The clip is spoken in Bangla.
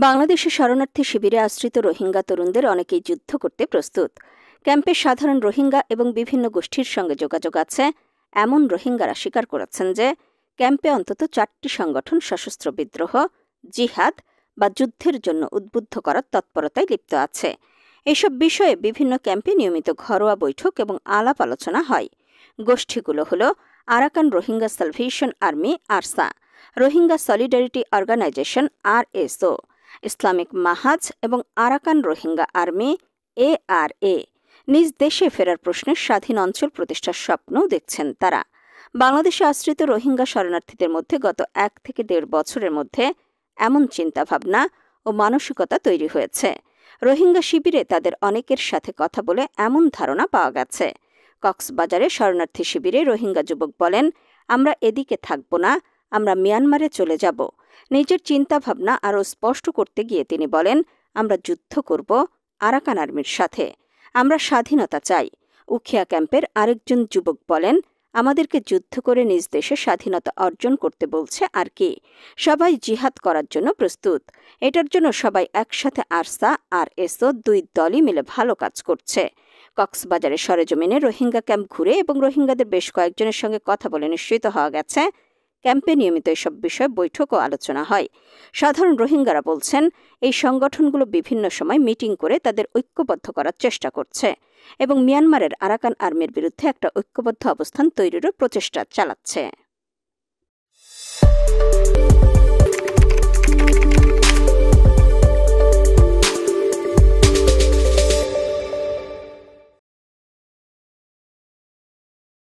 বাংলাদেশে শরণার্থী শিবিরে আশ্রিত রোহিঙ্গা তরুণদের অনেকেই যুদ্ধ করতে প্রস্তুত। ক্যাম্পে সাধারণ রোহিঙ্গা এবং বিভিন্ন গোষ্ঠীর সঙ্গে যোগাযোগ আছে এমন রোহিঙ্গারা স্বীকার করেছেন যে ক্যাম্পে অন্তত 4টি সংগঠন সশস্ত্র বিদ্রোহ, জিহাদ বা যুদ্ধের জন্য উদ্বুদ্ধ করার তৎপরতায় লিপ্ত আছে। এসব বিষয়ে বিভিন্ন ক্যাম্পে নিয়মিত ঘরোয়া বৈঠক এবং আলাপ আলোচনা হয়। গোষ্ঠীগুলো হল Arakan Rohingya salvation army ARSA, Rohingya solidarity organisation RSO, Islamic Mahaz এবং আরাকান রোহিঙ্গা আর্মি ARA। নিজ দেশে ফেরার প্রশ্নে স্বাধীন অঞ্চল প্রতিষ্ঠার স্বপ্নও দেখছেন তারা। বাংলাদেশে আশ্রিত রোহিঙ্গা শরণার্থীদের মধ্যে গত 1 থেকে 1.5 বছরের মধ্যে এমন চিন্তাভাবনা ও মানসিকতা তৈরি হয়েছে। রোহিঙ্গা শিবিরে তাদের অনেকের সাথে কথা বলে এমন ধারণা পাওয়া গেছে। কক্সবাজারে শরণার্থী শিবিরে রোহিঙ্গা যুবক বলেন, আমরা এদিকে থাকব না, আমরা মিয়ানমারে চলে যাব। নিজের চিন্তাভাবনা আরও স্পষ্ট করতে গিয়ে তিনি বলেন, আমরা যুদ্ধ করব আরাকান আর্মির সাথে, আমরা স্বাধীনতা চাই। উখিয়া ক্যাম্পের আরেকজন যুবক বলেন, আমাদেরকে যুদ্ধ করে নিজ দেশে স্বাধীনতা অর্জন করতে বলছে আর কি। সবাই জিহাদ করার জন্য প্রস্তুত। এটার জন্য সবাই একসাথে আরসা আর RSO 2 দলই মিলে ভালো কাজ করছে। কক্সবাজারের সরেজমিনে রোহিঙ্গা ক্যাম্প ঘুরে এবং রোহিঙ্গাদের বেশ কয়েকজনের সঙ্গে কথা বলে নিশ্চিত হওয়া গেছে, ক্যাম্পে নিয়মিত এসব বিষয়ে বৈঠক ও আলোচনা হয়। সাধারণ রোহিঙ্গারা বলছেন, এই সংগঠনগুলো বিভিন্ন সময় মিটিং করে তাদের ঐক্যবদ্ধ করার চেষ্টা করছে এবং মিয়ানমারের আরাকান আর্মির বিরুদ্ধে একটা ঐক্যবদ্ধ অবস্থান তৈরিরও প্রচেষ্টা চালাচ্ছে।